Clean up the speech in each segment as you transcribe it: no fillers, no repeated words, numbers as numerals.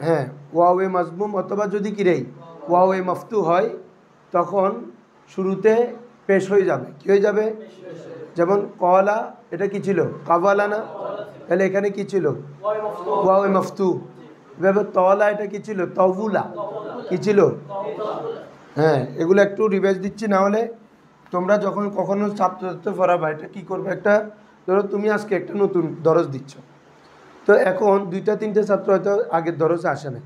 হ্যাঁ ওয়াওয়ে মাজমুম অথবা যদি কিরেই ওয়াওয়ে মাফতু হয় তখন শুরুতে পেশ হয়ে যাবে। কি হয়ে যাবে? যেমন কলা, এটা কি ছিল? কাবালা না? তাহলে এখানে কি ছিল? ওয়াওয়ে মাফতু। এভাবে তলা, এটা কি ছিল? তবুলা। কি ছিল? হ্যাঁ, এগুলো একটু রিভাইজ দিচ্ছি, না হলে তোমরা যখন কখনো ছাত্র পড়াবা এটা কী করবে, একটা ধরো তুমি আজকে একটা নতুন দরজ দিচ্ছ, তো এখন দুইটা তিনটে ছাত্র হয়তো আগের দরজে আসে না,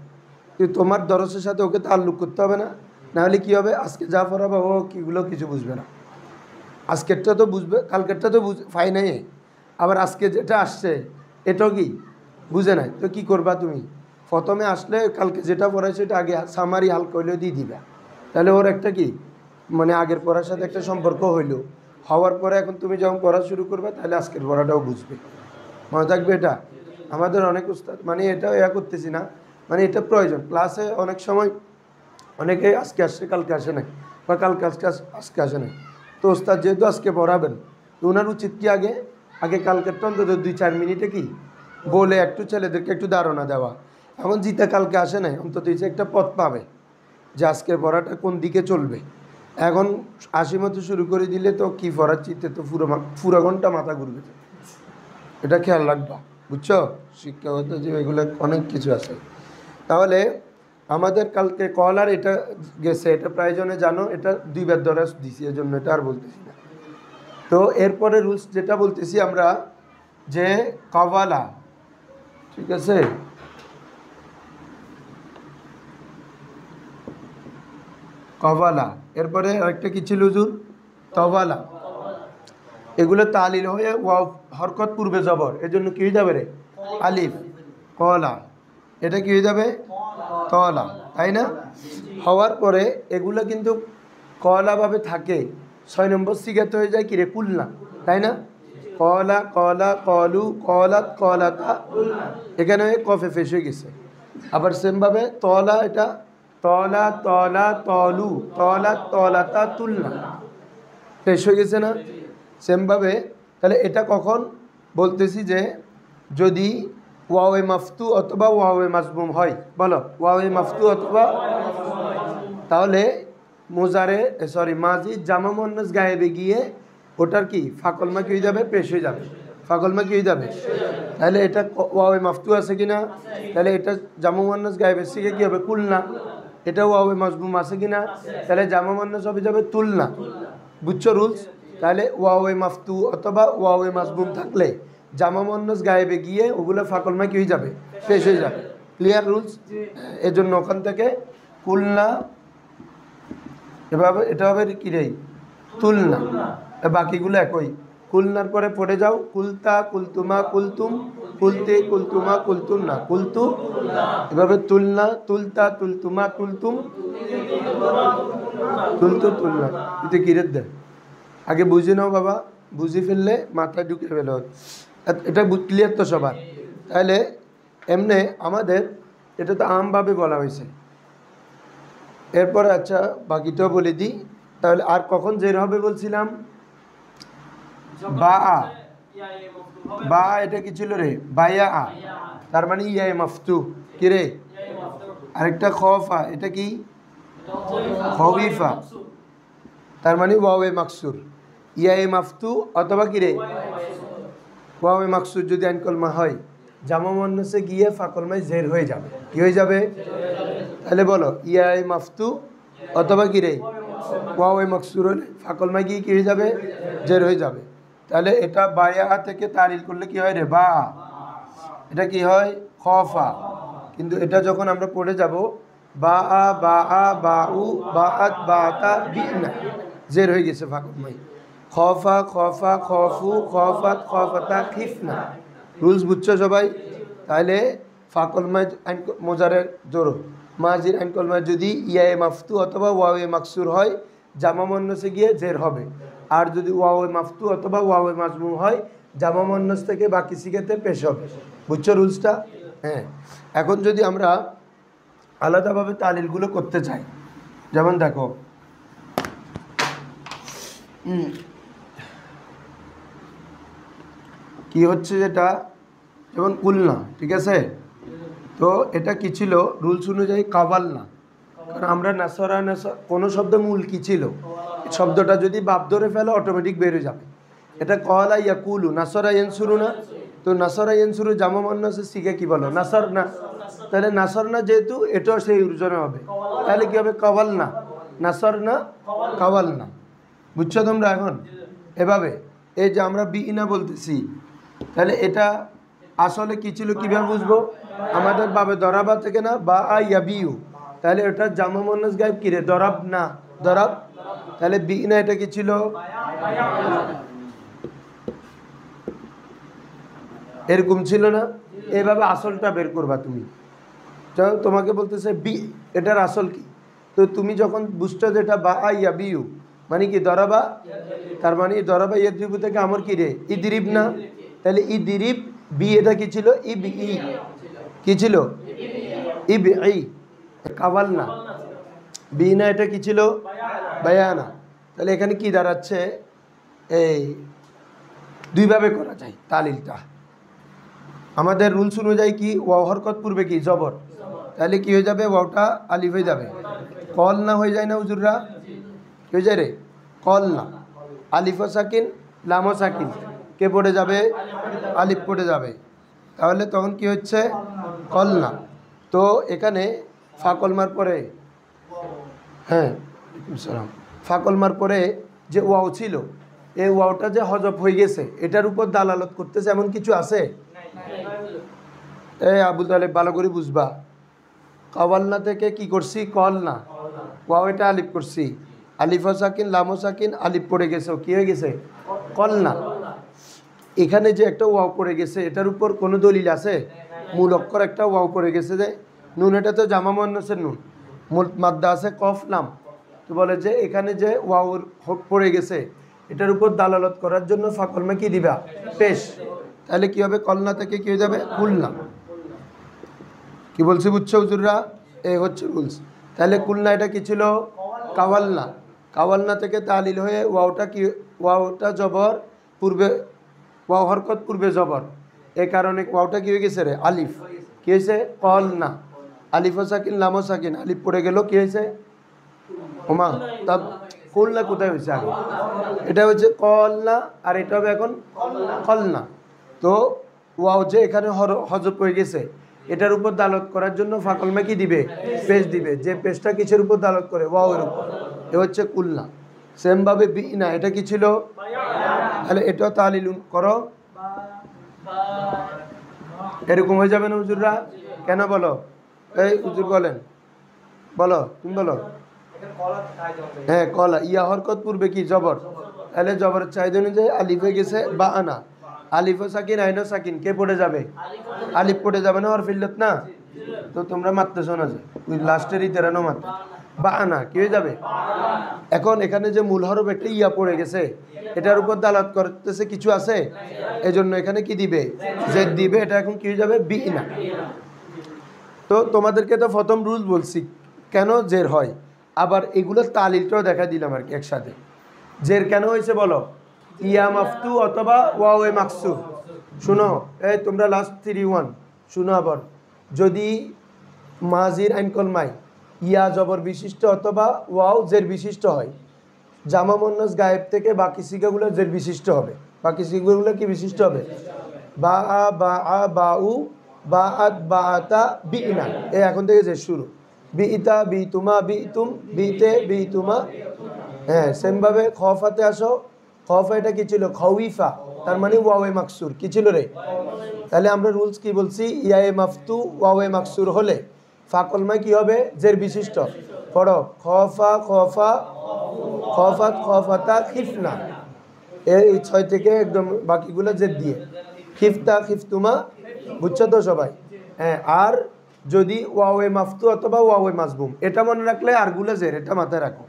কিন্তু তোমার দরজের সাথে ওকে তাল্লুক করতে হবে না? নাহলে কী হবে, আজকে যা পড়াবা ও কীগুলো কিছু বুঝবে না। আজকেরটা তো বুঝবে, কালকেরটা তো পাই নাই, আবার আজকে যেটা আসছে এটাও কি বুঝে নাই, তো কী করবা তুমি? প্রথমে আসলে কালকে যেটা পড়ায় সেটা আগে সামারি হালকা হইলেও দিয়ে দিবা, তাহলে ওর একটা কি মানে আগের পড়ার সাথে একটা সম্পর্ক হইলো, হওয়ার পরে এখন তুমি যখন পড়া শুরু করবে তাহলে আজকের পড়াটাও বুঝবে। মনে থাকবে এটা। আমাদের অনেক উস্তাদ মানে এটা করতেছি না, মানে এটা প্রয়োজন। ক্লাসে অনেক সময় অনেকে আজকে আসছে কালকে আসে নাই, বা কালকে আজকে আসে নাই, তো ওস্তাদ যেহেতু আজকে পড়াবেন, তো ওনার উচিত কি আগে আগে কালকেরটা অন্তত 2-4 মিনিটে কি বলে একটু ছেলেদেরকে একটু ধারণা দেওয়া। এখন জিতা কালকে আসে নাই, অন্তত একটা পথ পাবে যে আজকের পড়াটা কোন দিকে চলবে। এখন 80 মতো শুরু করে দিলে তো কি পড়ার চিত্তে তো পুরো ঘন্টা মাথা ঘুরবে। এটা খেয়াল রাখবা, বুঝছো? শিক্ষাগত যে এগুলো অনেক কিছু আছে। তাহলে আমাদের কালকে কলার এটা গেছে, এটা প্রায়জনে জানো, এটা 2বার দরাজ দিছি, এর জন্য এটা আর বলতেছি না। তো এরপরে রুলস যেটা বলতেছি আমরা, যে কওয়ালা, ঠিক আছে, কওয়ালা, এরপরে আরেকটা কি ছিল হুজুর? তওয়ালা। এগুলো তালিল হয়ে ওয়াও হরকত পূর্বে জবর, এর জন্য কি হয়ে যাবে রে? আলিফ। কলা, এটা কি হয়ে যাবে? তলা, তাই না? হওয়ার পরে এগুলো কিন্তু কলাভাবে থাকে, 6 নম্বর সিগাতে হয়ে যায় কি রে? কুলনা, তাই না? কলা, কলা, কলু, কলাত, কলাতা, এখানে কফে ফেস হয়ে গেছে। আবার সেমভাবে তলা, এটা তলা, তলা, তলু, তলা, তলাতা, তুলনা, ফেস হয়ে গেছে না? সেমভাবে তাহলে এটা কখন বলতেছি, যে যদি ওয়াওয়ে মাফতু অথবা ওয়াওয়ে মাজমুম হয়, বলো ওয়াওয়ে মাফতু অথবা, তাহলে মোজারে মাজি জামা মুয়ান্নাস গায়েবে গিয়ে ওটার কি ফাকলমা কি হয়ে যাবে? পেশ হয়ে যাবে। ফাকলমা কি হয়ে যাবে? তাহলে এটা ওয়াওয়ে মাফতু আছে কিনা? তাহলে এটা জামা মুয়ান্নাস গায়েবের থেকে কি হবে? কুলনা। এটা ওয়াওয়ে মাজমুম আছে কিনা? তাহলে জামা মুয়ান্নাস হবে যাবে তুলনা। বুঝছো রুলস? তাহলে ওয়াওয়ে মাফতু অথবা ওয়াওয়ে মাজমুম থাকলে জামা মুয়ান্নাস গায়েবে গিয়ে ওগুলো ফাকলমা কি হয়ে যাবে? পেশ হয়ে যাবে। Clear rules? এজন্য ওখান থেকে কুলনা, এভাবে এটা হবে কি রে? তুলনা। বাকিগুলো একই। কুলনার পরে পড়ে যাও কুলতা, কুলতুমা, কুলতুম, কুলতে, কুলতুমা, কুলতুম না, কুলতু। এভাবে তুলনা, তুলতা, তুলতুমা, তুলতুম, তুলতু, তুলনা। এটা কিরের দেয় আগে বুঝে নাও বাবা, বুঝে ফেললে মাথায় ঢুকে ফেল। এটা ক্লিয়ার তো সবার? তাহলে এমনি আমাদের এটা তো আমভাবে বলা হয়েছে। এরপরে আচ্ছা বাকিটাও বলে দিই। তাহলে আর কখন জের হবে বলছিলাম? বা, বা এটা কি ছিল রে? বায়া, তার মানে ইয়া মাফতু কি রে? আরেকটা খফা, এটা কি? খবিফা, তার মানে ওয়াওয়ে মাকসুর। ইয়া মাফতু অথবা কি রে? ওয়াওয়ে মাকসুর যদি আইন কলমা হয়, জামা মুয়ান্নাসে গিয়ে ফাকলমায় জের হয়ে যাবে। কি হয়ে যাবে? তাহলে বলো ইয়া মাফতু অথবা কি রে? ওয়াওয়ে মাকসুর হলে ফাকলমায় গিয়ে কি হয়ে যাবে? জের হয়ে যাবে। তাহলে এটা বায়া থেকে তারিল করলে কি হয় রে? বা। এটা কি হয়? খফা। কিন্তু এটা যখন আমরা পড়ে যাব, বা আ বা আ বা উ বা আত বা তা বিনা, জের হয়ে গেছে ফাকলমায়। খফা, খফা, খফু, খফাত, খফাতা, খিফনা। রুলস বুঝছো সবাই? তাহলে ফাকলমায় মোজারের জোর মাজির আইন কলমায় যদি ইয়া মাফতু অথবা ওয়াওয়ে মাকসুর হয়, জামা মুয়ান্নাসে গিয়ে জের হবে। আর যদি ওয়াওয়ে মাফতু অথবা ওয়াওয়ে মাজমুম হয়, জামা মুয়ান্নাস থেকে বাকি সিগাতে পেশ হবে। বুঝছো রুলসটা? হ্যাঁ। এখন যদি আমরা আলাদাভাবে তালিলগুলো করতে চাই, যেমন দেখো কি হচ্ছে, যেটা যেমন কুলনা, ঠিক আছে, তো এটা কি ছিল রুলস অনুযায়ী কাবাল না, কারণ আমরা নাসরা কোনো শব্দ মূল কি ছিল, শব্দটা যদি বাপ ধরে ফেলে অটোমেটিক বেরিয়ে যাবে। এটা কলা ইয়াকুলু নাসরা ইয়ানসুরু না, তো নাসরা ইয়ানসুরু জামা মুন্নাস শিখে কি বলো নাসর না, তাহলে নাসর না যেহেতু এটাও সেই ওজনে হবে, তাহলে কি হবে কাবাল না, নাসর না কাবাল না। বুঝছো তোমরা এখন? এভাবে এই যে আমরা বিনা বলতেছি, তাহলে এটা আসলে কি ছিল কীভাবে বুঝবো? আমাদের বাবে দরাবা থেকে না বা ইয়াবিউ, তাহলে এটা জামা মুন্নাস গায়েব কিরে দরাব না দরাব, তাহলে বিনা এটা কি ছিল এরকম ছিল না। এইভাবে আসলটা বের করবা তুমি, যখন তোমাকে বলতেছে বি এটার আসল কি, তো তুমি যখন বুঝছো যে এটা বা ইয়াবিউ মানে কি দরাবা, তার মানে দরাবা ইয়াদ্রিবু থেকে আমার কি রে ইদরিব না, তাহলে ইদরিব বি এটা কি ছিল ই বি ই কি ছিল ই বি ই কাবাল না, বি না এটা কি ছিল বায়ানা। তাহলে এখানে কি দাঁড়াচ্ছে, এই দুইভাবে করা যায় তালিলটা। আমাদের রুলস অনুযায়ী কি ওয়াও হরকত পূর্বে কি জবর, তাহলে কি হয়ে যাবে ওয়াওটা আলিফ হয়ে যাবে, কল না হয়ে যায় না হুজুররা, কি হয়ে যায় রে কল না, আলিফ সাকিন লাম সাকিন কে পড়ে যাবে আলিফ পড়ে যাবে, তাহলে তখন কি হচ্ছে কল না। তো এখানে ফাকলমার পরে হ্যাঁ সালাম ফাকলমার পরে যে ওয়াও ছিল এই ওয়াওটা যে হজব হয়ে গেছে এটার উপর দালালত করতেছে এমন কিছু আছে? এ আবু তালেব ভালো করে বুঝবা, কাওয়ালনা থেকে কি করছি কল না, ওয়াও এটা আলিফ করছি, আলিফ সাকিন লাম সাকিন আলিফ পড়ে গেছে, কি হয়ে গেছে কল না। এখানে যে একটা ওয়াও পড়ে গেছে এটার উপর কোনো দলিল আছে? মূল অক্ষর একটা ওয়াও পড়ে গেছে যে নুন, এটা তো জামা মুন্নাসের নুন, মূল মাদ্দা আছে কফ লাম, তো বলে যে এখানে যে ওয়াও পড়ে গেছে এটার উপর দালালত করার জন্য ফাকলমা কি দিবা পেশ, তাহলে কি হবে কলনা থেকে কি হয়ে যাবে কুলনা। কি বলছি বুঝছো হুজুররা? এই হচ্ছে রুলস। তাহলে কুলনা এটা কি ছিল কাওয়ালনা, কাওয়ালনা থেকে তালিল হয়ে ওয়াওটা কি ওয়াওটা জবর পূর্বে ওয়াও হরকত পূর্বে জবর, এই কারণে ওয়াওটা কি হয়ে গেছে রে আলিফ, কি হয়েছে কলনা, আলিফ সাকিন লাম সাকিন আলিফ পড়ে গেল, কি হয়েছে ওমা তা কুলনা কোথায় হয়েছে আগে, এটা হচ্ছে কলনা আর এটা হবে এখন কলনা। তো ওয়াও যে এখানে হজব হয়ে গেছে এটার উপর দালত করার জন্য ফাকলমা কি দিবে পেশ দিবে, যে পেশটা কিসের উপর দালত করে ওয়াও এর উপর, এ হচ্ছে কুলনা। সেমভাবে বিনা এটা কি ছিল, তাহলে এটাও তালিল করো, এরকম হয়ে যাবে না হুজুররা? কেন বলো? এই হুজুর বলেন, বলো তুমি বলো। হ্যাঁ কলা ইয়া হরকত পূর্বে কি জবর, তাহলে জবরের চাহিদা অনুযায়ী আলিফ হয়ে গেছে বা আনা, আলিফ সাকিন আইন সাকিন কে পড়ে যাবে আলিফ পড়ে যাবে না, আর ফিল্লত না, তো তোমরা মারতে শোনা যায় ওই লাস্টের ইতেরানো মাত্র বা আনা কি হয়ে যাবে। এখন এখানে যে মূল হরফ একটা ইয়া পড়ে গেছে এটার উপর দালাত করতেছে কিছু আছে, এজন্য এখানে কি দিবে জেদ দিবে, এটা এখন কি হয়ে যাবে বিনা। তো তোমাদেরকে তো প্রথম রুল বলছি কেন জের হয়, আবার এগুলোর তালিলটাও দেখা দিলাম আর কি একসাথে। জের কেন হয়েছে বলো, ইয়া মাফতু অথবা ওয়াও মাকসুর। শুনো এই তোমরা লাস্ট 3-1 শুনো আবার, যদি মাজির আইন কলমাই ইয়া জবর বিশিষ্ট অথবা ওয়াও জের বিশিষ্ট হয়, জামা মুন্নাস গায়েব থেকে বাকি সিগাগুলো জের বিশিষ্ট হবে, বাকি সিগাগুলো কি বিশিষ্ট হবে বা আ বা আ বা উ বা আত বা আতা বিনা, এই এখন থেকে যে শুরু বিইতা বিতুমা বিতুম বিতে বিতুমা, হ্যাঁ সেমভাবে খফাতে আসো, খফা এটা কি ছিল খউইফা, তার মানে ওয়াওয়ে মাকসুর কি ছিল রে, তাহলে আমরা রুলস কি বলছি ইয়ায়ে মাফতু ওয়াওয়ে মাকসুর হলে ফাকলমা কি হবে জের বিশিষ্ট, পড়ো খফা খফা খফাত খফাতা খিফনা, এই 6 থেকে একদম বাকিগুলো জের দিয়ে খিফতা খিফতুমা, বুঝছো তো সবাই? হ্যাঁ আর যদি ওয়াওয়ে মাফতু অথবা ওয়াওয়ে মাজবুম এটা মনে রাখলে আরগুলো জের, এটা মাথায় রাখো।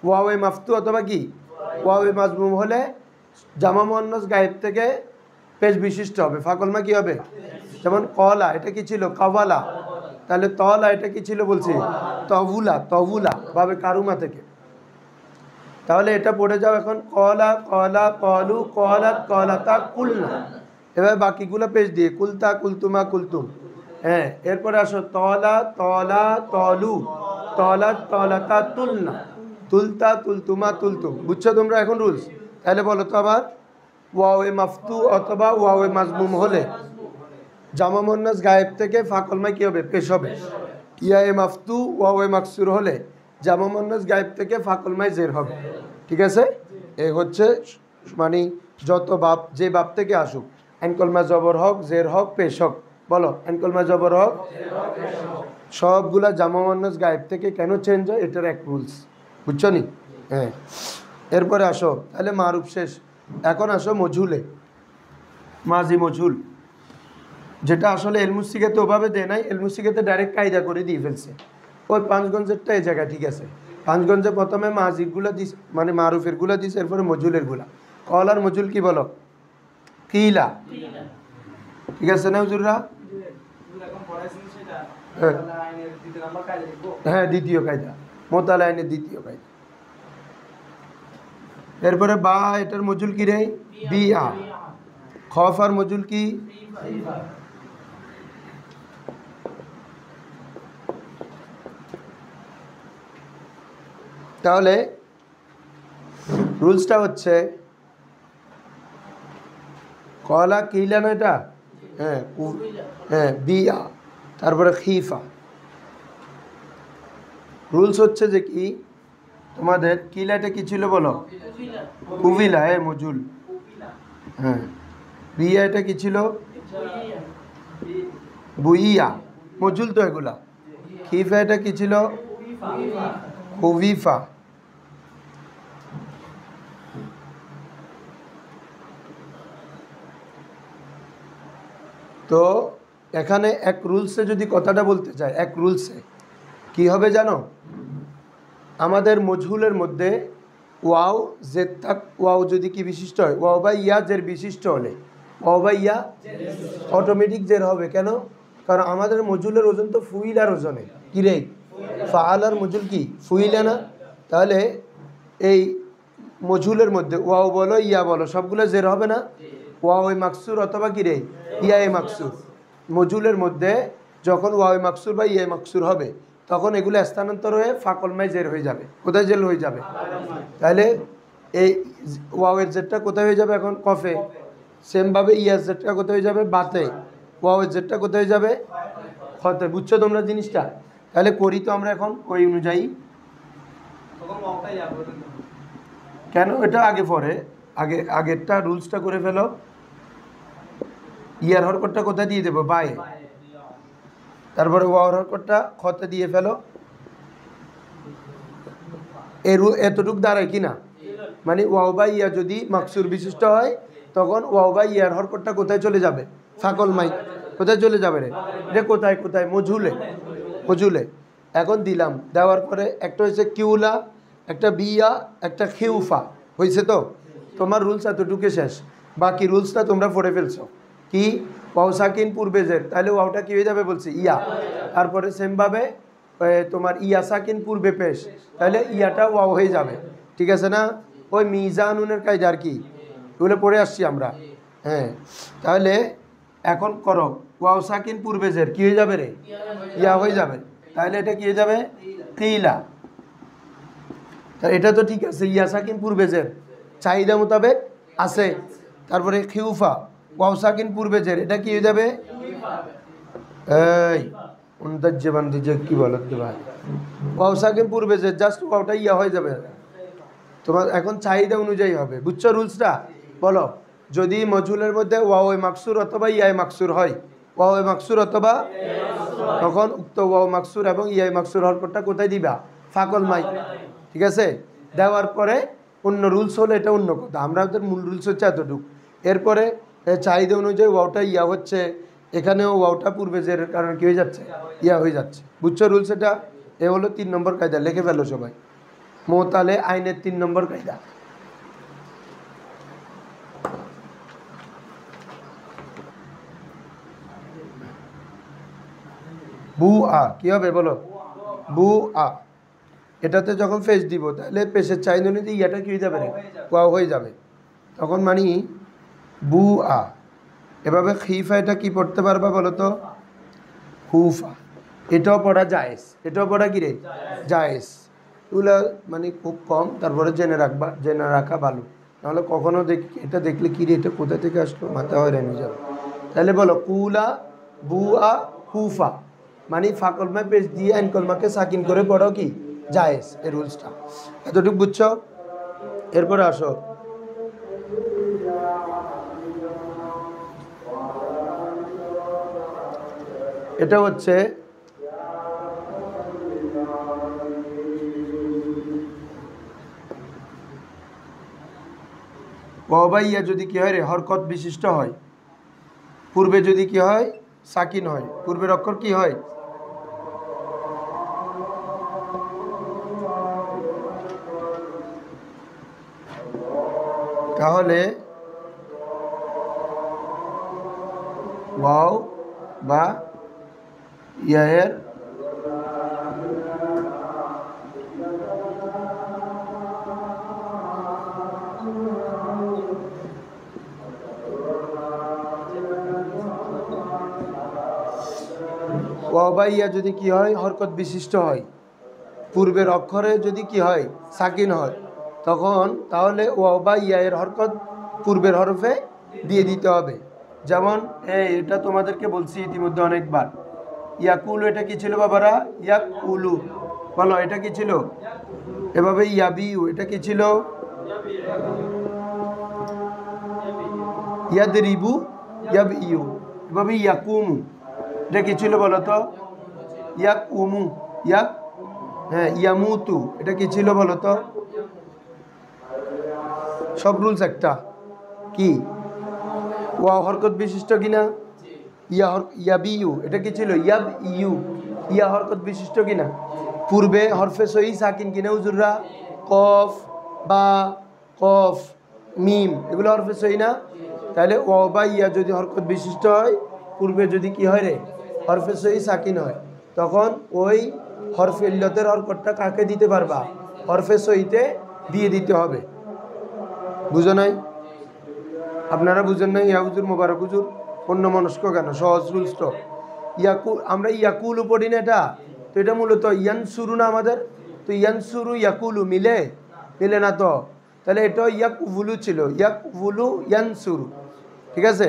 ওয়াওয়ে মাফতু অথবা কি ওয়াওয়ে মাজবুম হলে জামা মুন্নাস গায়েব থেকে পেশ বিশিষ্ট হবে, ফাকলমা কি হবে, যেমন কলা এটা কি ছিল কাওয়ালা, তাহলে তলা এটা কি ছিল বলছি তবুলা, তবুলা ভাবে কারুমা থেকে, তাহলে এটা পড়ে যাও এখন কলা কলা কলু কলাত কলাতা কুলনা, এবার বাকিগুলো পেশ দিয়ে কুলতা কুলতুমা কুলতুম, হ্যাঁ, এরপরে আসো তলা তলা তলু, তলা তলাতা তুলনা, তুলতা তুলতুমা তুলতুম। বুঝছো তোমরা এখন রুলস? তাহলে বলো তো আবার, ওয়াওয়ে মাফতু অথবা ওয়াওয়ে মাজমুম হলে জামা মুন্নাস গায়েব থেকে ফাকলমায় কি হবে? পেশ হবে। ইয়ায়ে মাফতু ওয়াওয়ে মাকসুর হলে জামা মুন্নাস গায়েব থেকে ফাকলমায় জের হবে। ঠিক আছে? এই হচ্ছে মানে যত বাপ যে বাপ থেকে আসুক, আইনকলমা জবর হক, জের হক, পেশ হক। বলো, আইনকলমা জবর হক, সবগুলা জামা মুন্নাস গায়েব থেকে কেন চেঞ্জ হয়, এটার এক রুলস। বুঝছো নি? হ্যাঁ, এরপরে আসো, তাহলে মারুফ শেষ। এখন আসো মজহুলে, মাজি মজহুল, যেটা আসলে এলমুসিকাতে ওভাবে দেয় নাই, এলমুসিকাতে ডাইরেক্ট কায়দা করে দিয়ে ফেলছে। ওই পাঁচগঞ্জেরটা এই জায়গায় ঠিক আছে। পাঁচগঞ্জে প্রথমে মাজিরগুলো দিস, মানে মারুফেরগুলো দিস, এরপরে মজুলেরগুলা। কলার মজুল কি বলো? কিলা। ঠিক আছে না হুজুররা? হ্যাঁ, দ্বিতীয় কায়দা, মোতাল আইনের দ্বিতীয় কায়দা। এরপরে বা, এটার মজুল কি রে? বিআ। খফার মজুল কি? তাহলে রুলসটা হচ্ছে কলা কিলা না এটা? হ্যাঁ, হ্যাঁ, বিআ, তারপরে খিফা। রুলস হচ্ছে যে কি, তোমাদের কিলাটা কি ছিল বলো? কুবিলা, হ্যাঁ মজুল। হ্যাঁ, বিয়া এটা কি ছিল? বুইয়া, মজুল তো এগুলা। খিফা এটা কি ছিল? কুবিফা। তো এখানে এক রুলসে যদি কথাটা বলতে চাই, এক রুলসে কি হবে জানো? আমাদের মজহুলের মধ্যে ওয়াও জেদ থাক, ওয়াও যদি কি বিশিষ্ট হয়, ওয়াও বা ইয়া জের বিশিষ্ট হলে, ওয়াও বা ইয়া অটোমেটিক জের হবে। কেন? কারণ আমাদের মজহুলের ওজন তো ফুইলার ওজনে। কি রে? ফাআলার মজুল কি ফুইলা না? তাহলে এই মজহুলের মধ্যে ওয়াও বলো ইয়া বলো সবগুলো জের হবে না? ওয়াও মাকসুর অথবা কি রে ইয়া মাকসুর। মজহুলের মধ্যে যখন ওয়াও মাকসুর বা ইয়া মাকসুর হবে, তখন এগুলো স্থানান্তর হয়ে ফাকলমায় জের হয়ে যাবে। কোথায় জের হয়ে যাবে? তাহলে এই ওয়াওয়ের জেরটা কোথায় হয়ে যাবে এখন? কফে। সেমভাবে ইয়ার জেরটা কোথায় হয়ে যাবে? বাতে। ওয়াওয়ের জেরটা কোথায় হয়ে যাবে? খতে। বুঝছো তোমরা জিনিসটা? তাহলে করি তো আমরা এখন ওই অনুযায়ী। কেন এটা আগে পরে? আগেরটা রুলসটা করে ফেলো। ইয়ার হরকতটা কোথায় দিয়ে দেবো? বায়ে। তারপরে ওয়াওয়ার হরকতটা খতে দিয়ে ফেলো। এতটুক দাঁড়ায় কি না? মানে ওয়াও বা ইয়া যদি মাকসুর বিশিষ্ট হয়, তখন ওয়াও বা ইয়ার হরকতটা কোথায় চলে যাবে? ফাকল মাই। কোথায় চলে যাবে রে? এটা কোথায় কোথায়? মজুলে। মজুলে। এখন দিলাম, দেওয়ার পরে একটা হয়েছে কিউলা, একটা বিয়া, একটা খিউফা। হয়েছে তো? তোমার রুলস এতটুকু শেষ। বাকি রুলসটা তোমরা পড়ে ফেলছো। কি? ওয়াও সাকিন পূর্বে জের, তাহলে ওয়াওটা কি হয়ে যাবে বলছি? ইয়া। তারপরে সেমভাবে তোমার ইয়া সাকিন পূর্বে পেশ, তাহলে ইয়াটা ওয়াও হয়ে যাবে। ঠিক আছে না? ওই মিজানুনের কায়দা আর কি, এগুলো পড়ে আসছি আমরা। হ্যাঁ, তাহলে এখন করো, ওয়াও সাকিন পূর্বে জের কি হয়ে যাবে রে? ইয়া হয়ে যাবে। তাহলে এটা কি হয়ে যাবে? কিলা। তা এটা তো ঠিক আছে, ইয়া সাকিন পূর্বে জের চাহিদা মোতাবেক আছে। তারপরে খিউফা, ওয়াও সাকিন পূর্বে জের, এটা কি হয়ে যাবে? এই উনতাজ্জবান্দি যে কি বলো ভাই, ওয়াও সাকিন পূর্বে জের জাস্ট ওয়াওটা ইয়া হয়ে যাবে। তোমার এখন চাহিদা অনুযায়ী হবে। বুঝছো রুলসটা? বলো, যদি মজহুলের মধ্যে ওয়াও মাকসুর অথবা ইয়াই মাকসুর হয়, ওয়াও মাকসুর অথবা, তখন উক্ত ওয়াও মাকসুর এবং ইয়াই মাকসুর হরকতটা কোথায় দিবা? ফাকল মাই। ঠিক আছে? দেওয়ার পরে অন্য রুলস হলে এটা অন্য কথা, আমাদের মূল রুলস হচ্ছে এতটুকু। এরপরে চাহিদা অনুযায়ী ওয়াওটা ইয়া হচ্ছে, এখানেও ওয়াওটা পূর্বে জের কারণে কী হয়ে যাচ্ছে? ইয়া হয়ে যাচ্ছে। বুঝছো রুলস? এটা এ হলো 3 নম্বর কায়দা, লিখে ফেলো সবাই। মোতালে আইনের 3 নম্বর কায়দা। বু আ কি হবে বলো? বু আ। এটাতে যখন পেশ দিব, তাহলে পেশের চাহিদা অনুযায়ী ইয়াটা কি হয়ে যাবে? ওয়াও হয়ে যাবে। তখন মানে বু আ। এভাবে খিফা এটা কি পড়তে পারবা বলো তো? হুফা, এটাও পড়া জায়েজ, এটাও পড়া কি রে জায়েজ। এগুলো মানে খুব কম, তারপরে জেনে রাখা ভালো, নাহলে কখনো এটা দেখলে কি রে এটা কোথা থেকে আসলো মাথা হয়রান হয়ে যাবে। তাহলে বলো কুলা বুয়া হুফা, মানে ফাকলমায় পেশ দিয়ে আইন কলমাকে সাকিন করে পড়ো কি জায়েজ, এই রুলসটা। এতটুকু বুঝছো? এরপরে আসো এটা হচ্ছে ওয়াবাইয়া যদি কি হয় রে হরকত বিশিষ্ট হয়, পূর্বে যদি কি হয় সাকিন হয়, পূর্বের অক্ষর কি হয় তাহলে ওয়াও বা ইয়ায়ের ওয়াবাইয়া যদি কি হয় হরকত বিশিষ্ট হয়, পূর্বের অক্ষরে যদি কি হয় সাকিন হয়, তখন তাহলে ওয়াবাইয়া এর হরকত পূর্বের হরফে দিয়ে দিতে হবে। যেমন এটা তোমাদেরকে বলছি ইতিমধ্যে অনেকবার, ইয়াকুলু এটা কি ছিল বাবারা, ইয়াকুলু বলো, এটা কি ছিল, এভাবে ইয়াবিউ এটা কি ছিল, ইয়াদরিবু ইয়াবিউ, এভাবে ইয়াকুমু এটা কি ছিল বলো তো, ইয়াকুমু ইয়ামুতু এটা কি ছিল বলো তো, সব রুলস একটা কি ওয়া হরকত বিশিষ্ট কিনা, ইয়াবিউ এটা কি ছিল, ইয়াব ইউ ইয়া হরকত বিশিষ্ট কিনা, পূর্বে হরফে সহি সাকিন কিনা হুজুররা, কফ বা কফ মিম এগুলো হরফে সহি না, তাহলে ওয়া বা ইয়া যদি হরকত বিশিষ্ট হয়, পূর্বে যদি কি হয় রে হরফে সহি সাকিন হয়, তখন ওই হরফে ইল্লতের হরকতটা কাকে দিতে পারবা, হরফে সহিতে দিয়ে দিতে হবে। বুঝো নাই? আপনারা বুঝেন নাই? ইয়া হুজুর মোবারক হুজুর অন্য মনস্ক কেন, সহজ রুলস তো। আমরা ইয়াকুলু পড়ি না, এটা তো এটা মূলত ইয়ানসুরু না আমাদের, তো ইয়ানসুরু ইয়াকুলু মিলে না তো, তাহলে এটা ইয়াকুবুলু ছিল, ইয়াকুবুলু ইয়ানসুরু, ঠিক আছে,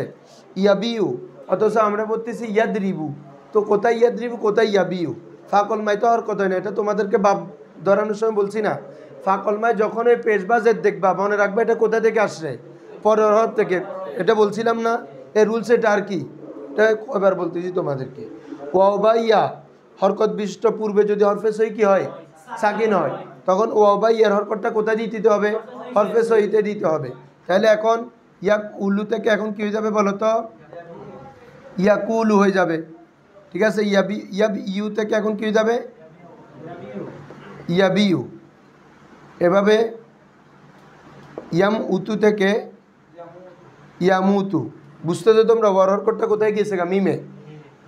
ইয়াবিউ, অথচ আমরা বলতেছি ইয়াদরিবু, তো কোথায় ইয়াদরিবু কোথায় ইয়াবিউ, ফাকলমায় তো আর কথা না, এটা তোমাদেরকে বাপ ধরানোর সময় বলছি না, ফাকলমায় যখন এই পেশ বা জেদ দেখবা মনে রাখবে এটা কোথা থেকে আসছে, পরের হরফ থেকে, এটা বলছিলাম না এই রুলস, এটা আর কি, এটা এবার বলতেছি তোমাদেরকে। ওয়াও বা ইয়া হরকত বিশিষ্ট পূর্বে যদি হরফে সহি কি হয় সাকিন হয়, তখন ওয়াও বা ইয়ার হরকতটা কোথায় দিতে হবে, হরফে সহিতে দিতে হবে। তাহলে এখন ইয়াক উলু থেকে এখন কি হয়ে যাবে বলো তো, ইয়াকুলু হয়ে যাবে, ঠিক আছে, ইয়াব ইউ থেকে এখন কি হয়ে যাবে ইয়াবিউ, এভাবে ইয়াম উতু থেকে ইয়ামুতু, বুঝতে তো তোমরা, ওয়ার হরকতটা কোথায় গিয়েছে গা মিমে,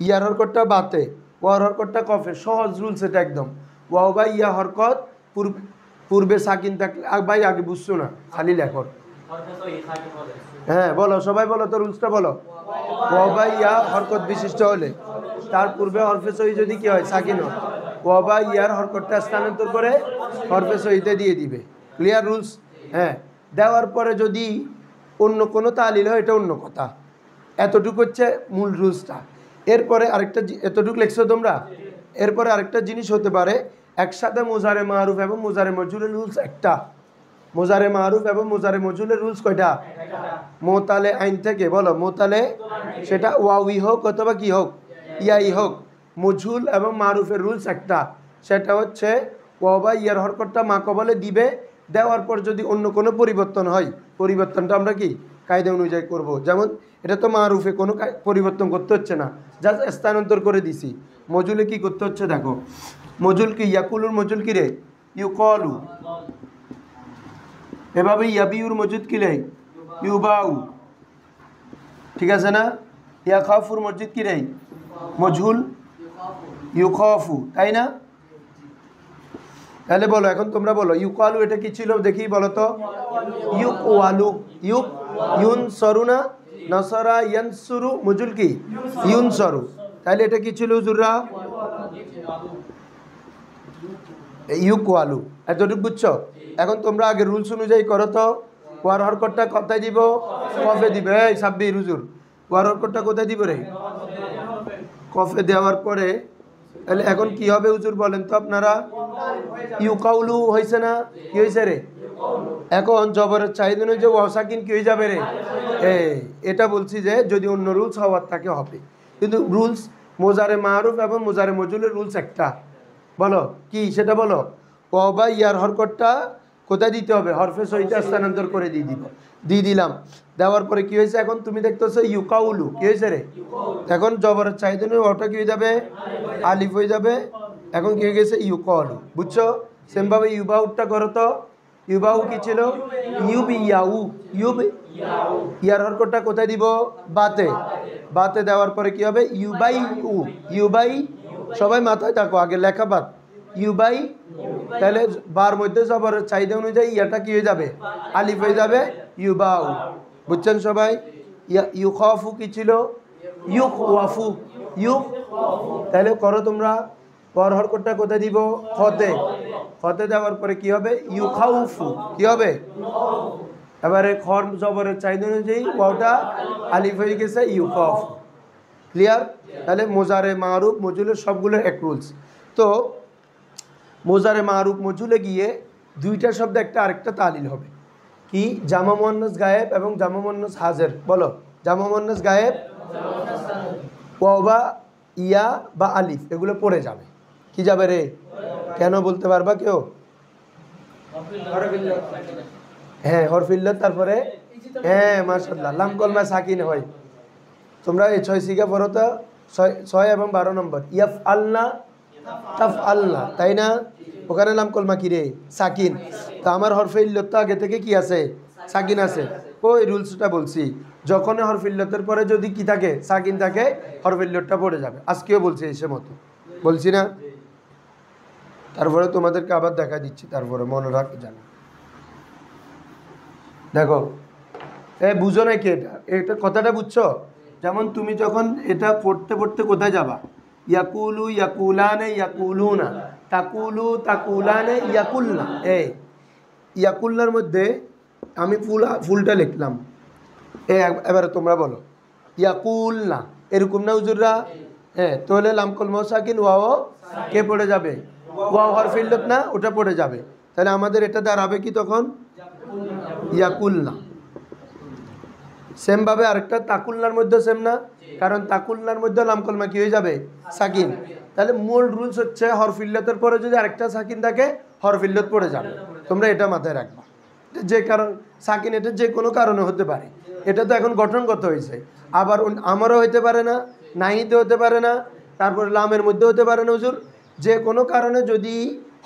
ইয়ার হরকতটা বাতে, ওয়ার হরকতটা কফে, সহজ রুলস এটা একদম। ওয়াও বা ইয়া হরকত পূর্বে সাকিন থাকলে ভাই আগে বুঝছো না খালি লেখো, হ্যাঁ বলো সবাই বলো তো রুলসটা বলো, ওয়াও বা ইয়া হরকত বিশিষ্ট হলে তার পূর্বে হরফে সহি যদি কি হয় সাকিন হয়, ওয়াও বা ইয়ার হরকতটা স্থানান্তর করে হরফে সহিতে দিয়ে দিবে, ক্লিয়ার রুলস। হ্যাঁ, দেওয়ার পরে যদি অন্য কোনো তালিল হয় এটা অন্য কথা, এতটুকু হচ্ছে মূল রুলসটা। এরপরে আরেকটা, এতটুকু লেখছো তোমরা, এরপরে আরেকটা জিনিস হতে পারে, একসাথে মুজারে মারুফ এবং মুজারে মজুলের রুলস একটা, মুজারে মারুফ এবং মুজারে মজুলের রুলস কয়টা, মোতালে আইন থেকে বলো, মোতালে সেটা ওয়াউই হোক অথবা কি হোক ইয়াই হোক, মজুল এবং মারুফের রুলস একটা, সেটা হচ্ছে ওয়া বা ইয়ার হরকতটা মাকবলে দিবে, দেওয়ার পর যদি অন্য কোনো পরিবর্তন হয়, পরিবর্তনটা আমরা কি কায়দা অনুযায়ী করব। যেমন এটা তো মারুফে কোনো পরিবর্তন করতে হচ্ছে না, জাস্ট স্থানান্তর করে দিছি। মজুলে কি করতে হচ্ছে দেখো, মজুল কি, ইয়াকুলুর মজুল কি রে ইউকলু, এভাবে ইয়াবিউর মজুদ কি রে ইউবাউ, ঠিক আছে না, ইয়াখাফুর মসজিদ কি রে মজহুল ইউখাফু, তাই না? তাহলে বলো এখন তোমরা বলো ইউকালু এটা কি ছিল দেখি বলো তো, ইউকওয়ালু, ইউনসরু না, নসরা ইয়ানসুরু, মজুল কি ইউনসরু, তাহলে এটা কি ছিল হুজুররা? ইউকওয়ালু। এতটুকু বুঝছো? এখন তোমরা আগে রুলস অনুযায়ী করো তো। ওয়ার হরকতটা কোথায় দিব? কফে দিবে। এই সাব্বির হুজুর, ওয়ার হরকতটা কোথায় দিব রে? কফে দেওয়ার পরে তাহলে এখন কি হবে হুজুর বলেন তো আপনারা? ইউকাউলু হয়েছে না? কি হয়েছে রে? এখন জবরের চাহিদা অনুযায়ী ওয়াও সাকিন কি হয়ে যাবে রে? এটা বলছি যে যদি অন্য রুলস হওয়ার থাকে হবে, কিন্তু রুলস মোজারে মারুফ এবং মোজারে মজুলের রুলস একটা। বলো কি সেটা বলো। ও বা ইয়ার হরকতটা কোথায় দিতে হবে? হরফে সহিতে স্থানান্তর করে দিয়ে দিলাম। দেওয়ার পরে কি হয়েছে? এখন তুমি দেখতেছো ইউকাউলু কি হয়েছে রে? এখন জবরের চাহিদা অনুযায়ী ওটা কি হয়ে যাবে? আলিফ হয়ে যাবে। এখন কি হয়ে গেছে? ইউকাউলু। বুঝছো? সেমভাবে ইউবাউটটা করো তো। ইউবাউ কি ছিল? ইয়াউ। ইয়ার হরকতটা কোথায় দিব? বাতে। বাতে দেওয়ার পরে কি হবে? ইউবাই। সবাই মাথায় থাকো, আগে লেখা বাদ। ইউবাই। তাহলে বার মধ্যে জবরের চাহিদা অনুযায়ী ইয়াটা কি হয়ে যাবে? আলিফ হয়ে যাবে। ইউবাউ। বুঝছেন সবাই? ইউখাফু কি ছিল? ইউখওয়াফু। তাহলে করো তোমরা। পর হরকতটা কোথায় দিব? খতে। খতে দেওয়ার পরে কি হবে? ইউখাউফু। কি হবে? এবারে খর জবরের চাহিদা অনুযায়ী ওটা আলিফ হয়ে গেছে ইউখাউফু। ক্লিয়ার? তাহলে মোজারে মারুফ মজুলের সবগুলো এক রুলস। তো মোজারে মারুফ মজুলে গিয়ে দুইটা শব্দ একটা আরেকটা তালিল হবে। কি? জামা মুয়ান্নাস গায়েব এবং জামা মুয়ান্নাস হাজির। বলো। জামা মুয়ান্নাস গায়েব ওয়াও বা ইয়া বা আলিফ এগুলো পড়ে যাবে। কি যাবে রে? কেন বলতে পারবা কেউ? হ্যাঁ, হরফিল্লত। তারপরে হ্যাঁ মাশাআল্লাহ লাম কলমা সাকিন হয়। তোমরা এই 6 শিখা পড়ো তো। 6 এবং 12 নম্বর। ইয়াফআলনা তাফআলনা, তাই না? ওখানে লাম কলমা কি রে? সাকিন। তো আমার হরফিল্লত আগে থেকে কি আছে? সাকিন আছে। ওই রুলসটা বলছি, যখন হরফিল্লতের পরে যদি কি থাকে? সাকিন থাকে, হরফিল্লতটা পড়ে যাবে। আজকেও বলছি এসে মতো বলছি না? তারপরে তোমাদেরকে আবার দেখা দিচ্ছি, তারপরে মনে রাখ জানো। দেখো বুঝো না কি এটা কথাটা বুঝছো? যেমন তুমি যখন এটা পড়তে পড়তে কোথায় যাবা? ইয়াকুলু ইয়াকুলানে ইয়াকুলুনা, তাকুলু তাকুলানে ইয়াকুলনা। ইয়াকুলনার মধ্যে আমি ফুলটা লিখলাম। এবারে তোমরা বলো ইয়াকুলনা, এরকম না হুজুররা? তাহলে লাম কলমা সাকিন ওয়াও কে পড়ে যাবে? ওয়াও হরফিল্লত না, ওটা পড়ে যাবে। তাহলে আমাদের এটা দাঁড়াবে কি তখন? ইয়াকুলনা। সেম ভাবে আরেকটা তাকুলনার মধ্যে সেম না, কারণ তাকুলনার মধ্যে লাম কলমা কি হয়ে যাবে? সাকিন। তাহলে মূল রুলস হচ্ছে হরফিল্লতের পরে যদি আরেকটা সাকিন থাকে হরফিল্লত পড়ে যাবে। তোমরা এটা মাথায় রাখবা। যে কারণ সাকিন এটা যে কোনো কারণে হতে পারে। এটা তো এখন গঠনগত হয়েছে। আবার আমারও হতে পারে না, নাহিতে হতে পারে না, তারপরে লামের মধ্যে হতে পারে না হুজুর। যে কোনো কারণে যদি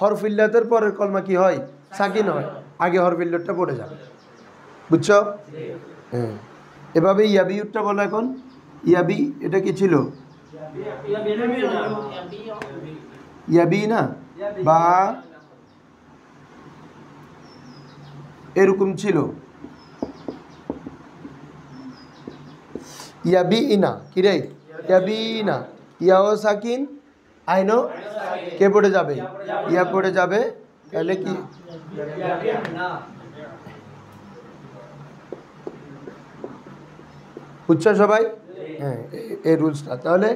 হরফিল্লতের পরের কলমা কি হয়? সাকিন হয়, আগে হরফিল্লতটা পড়ে যাবে। বুঝছো? হ্যাঁ, এভাবে ইয়াবিউটটা বলো। এখন ইয়াবি এটা কি ছিল? ইয়াবি না, বা এরকম ছিল। ইয়াবি ইনা কি রে? ইয়াবি না, ইয়াও সাকিন আইনো কে পড়ে যাবে? ইয়া পড়ে যাবে। তাহলে কি? বুঝছো সবাই? হ্যাঁ, এই রুলসটা। তাহলে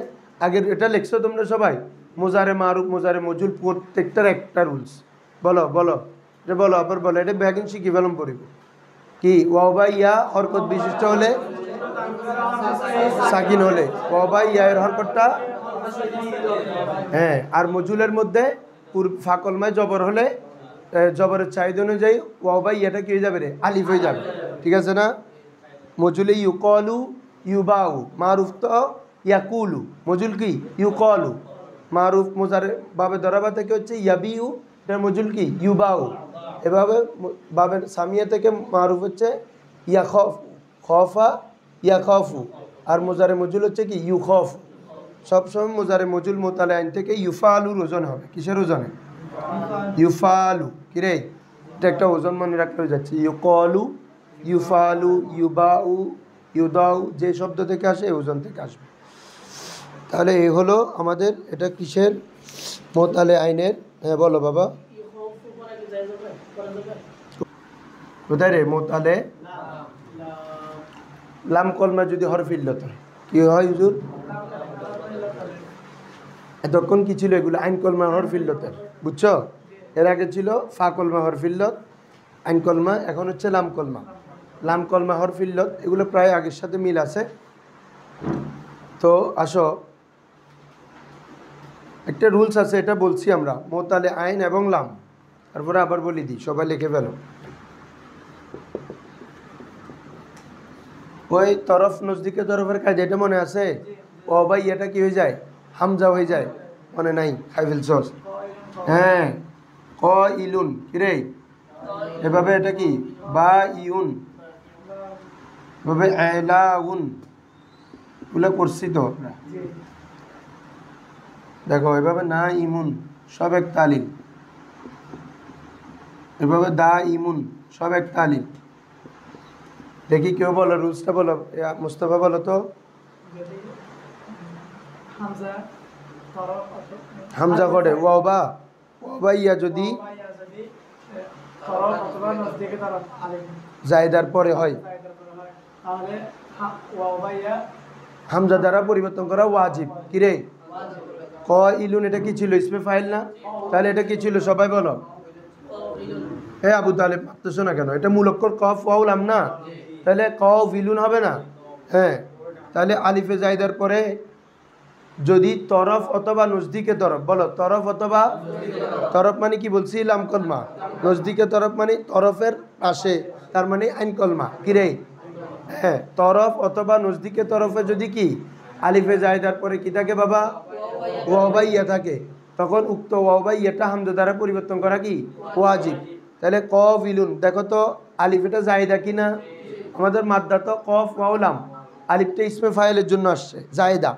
আগের এটা লিখছো তোমরা সবাই? মোজারে মারুফ মোজারে মজুল প্রত্যেকটার একটা রুলস। বলো বলো এটা বলো, আবার বলো। এটা ব্যাগিং শিখি ফেলম পড়িব। কি? ওয়াও বা ইয়া হরকত বিশিষ্ট হলে, সাকিন হলে ওয়াও বা ইয়া এর হরকতটা, হ্যাঁ। আর মজুলের মধ্যে ফাকলমায় জবর হলে জবরের চাহিদা অনুযায়ী ওয়াও বা ইয়াটা কি হয়ে যাবে রে? আলিফ হয়ে যাবে। ঠিক আছে না? মজুলে ইউকলু ইউবাউ, মারুফ তো ইয়াকুলু, মজুল কি? ইউকলু। মারুফ মোজারে বাবে দরাবা থেকে হচ্ছে ইয়াবিউ, এটার মজুল কি? ইউবাউ। এভাবে বাবের সামিয়া থেকে মারুফ হচ্ছে ইয়াখফ, খফা ইয়াখফু। আর মোজারে মজুল হচ্ছে কি? ইউখফ। সবসময় মোজারে মজুল মোতালে আইন থেকে ইউফালুর ওজন হবে। কিসের ওজনে? ইউফালু। কিরে এটা একটা ওজন মনে রাখতে যাচ্ছে। ইউকলু ইউফালু ইউবাউ ইউদাউ, যে শব্দ থেকে আসে ওজন থেকে আসবে। তাহলে এই হলো আমাদের এটা কিসের মোতালে আইনের। হ্যাঁ বলো বাবা, কোথায় রে মোতালে লাম কলমা যদি হরফিল্লত হয় কি হয় হুজুর? এতক্ষণ কি ছিল এগুলো? আইন কলমা হরফিল্লতের, বুঝছো? এর আগে ছিল ফা কলমা হরফিল্লত আইন কলমা, এখন হচ্ছে লাম কলমা। লাম কলমা হরফিল্লত এগুলো প্রায় আগের সাথে মিল আছে। তো আসো, একটা রুলস আছে, এটা বলছি আমরা মোতালে আইন এবং লাম, তারপরে আবার বলি দিই, সবাই লিখে ফেলো। ওই তরফ নজদিকে তরফের কাজ এটা মনে আছে? ও ভাই এটা কি হয়ে যায়? হামজা হয়ে যায়, মনে নাই? খাই ফেলছস? হ্যাঁ, ক ইলুন কিরে, এভাবে এটা কি বা ইউন, এভাবে এলাউন, এগুলো করছি তো আমরা। দেখো এভাবে না ইমুন সব এক তালিম, এভাবে দা ইমুন সব এক তালিম। দেখি কেউ বলো, রুলসটা বলো, মুস্তফা বলো তো। হামজা করে ওয়াবা, ওয়াবা ইয়া যদি জায়দার পরে হয়, হামজা দ্বারা পরিবর্তন করা ওয়াজিব। কিরে ক ইলুন এটা কি ছিল? ইসমে ফাইল না? তাহলে এটা কি ছিল সবাই বলো? হ্যাঁ আবু তালেব মারতেছো না কেন? এটা মূলক্ষর কফ ওয়াউলাম না, তাহলে কফ ইলুন হবে না? হ্যাঁ, তাহলে আলিফে জায়দার পরে যদি তরফ অথবা নজদিকে তরফ, বলো তরফ অথবা তরফ মানে কি বলছি? লাম কলমা। নজদিকে তরফ মানে তরফের পাশে, তার মানে আইন কলমা। কিরে হ্যাঁ, তরফ অথবা নজদিকে তরফে যদি কি আলিফে জায়দার পরে কি থাকে বাবা? ওয়াবাইয়া থাকে, তখন উক্ত ওয়াবাইয়াটা হামজা দ্বারা পরিবর্তন করা কি ওয়াজিব। তাহলে কফ ইলুন, দেখো তো আলিফেটা জায়দা কিনা? আমাদের মাদ্দা তো কফ ওয়াউলাম, আলিফটা ইসমে ফাইলের জন্য আসছে জায়দা।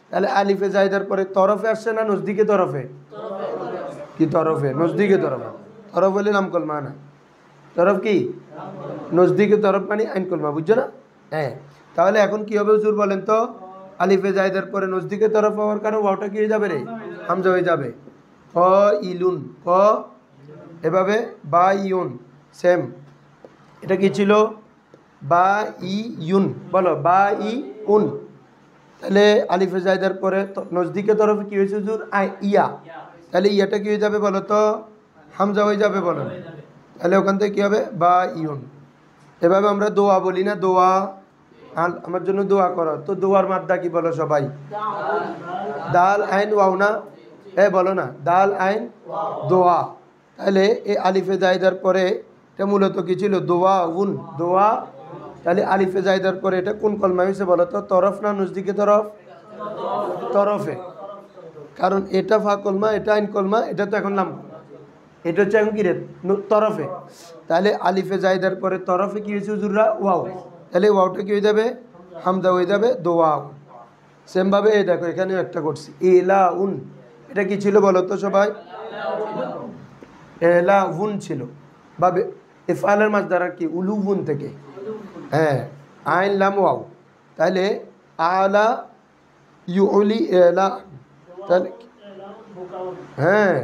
তাহলে আলিফে জায়দার পরে তরফে আসছে না নজদিকে তরফে? কি তরফে? নজদিকে তরফে। তরফ হলে নাম কলমা না, তরফ কি নজদিকে তরফ মানে আইন কলমা, বুঝছো না? হ্যাঁ, তাহলে এখন কি হবে হুজুর বলেন তো? আলিফে জায়দার পরে নজদিকে তরফ হওয়ার কারণে ওয়াওটা কি হয়ে যাবে রে? হামজা হয়ে যাবে। ক ইলুন, ক এভাবে বা ইউন সেম, এটা কি ছিল? বা ই ইউন, বলো বা ই উন। তাহলে আলিফে জায়দার পরে নজদিকে তরফে কি হয়েছে হুজুর? ইয়া, তাহলে ইয়াটা কি হয়ে যাবে বলো তো? হামজা হয়ে যাবে, বলো। তাহলে ওখান থেকে কী হবে? বা ইউন। এভাবে আমরা দোয়া বলি না? দোয়া, আমার জন্য দোয়া করো, তো দোয়ার মাদ্দা কি বলো সবাই? দাল আইন ওয়াও না? বলো না, দাল আইন দোয়া। তাহলে এই আলিফে জায়দার পরে এটা মূলত কি ছিল? দোয়া উন, দোয়া। তাহলে আলিফে জায়দার পরে এটা কোন কলমা হয়েছে বলো তো? তরফ না নজদিকে তরফ? তরফে, কারণ এটা ফা কলমা, এটা আইন কলমা, এটা তো এখন নাম, এটা হচ্ছে এখন কি রে? তরফে। তাহলে আলিফে জায়দার পরে তরফে কি হয়েছে হুজুররা? ওয়াও। তাহলে ওয়াওটা কি হয়ে যাবে? হামজা হয়ে যাবে, দোয়া। সেমভাবে এই দেখো এখানেও একটা করছি এলা উন, এটা কি ছিল বলো তো সবাই? এলা উন ছিল, বা এফআলের মাছ দ্বারা কি উলুবুন থেকে, হ্যাঁ আইন লাম ওয়াও। তাহলে আলা ইউলি এলা, তাহলে হ্যাঁ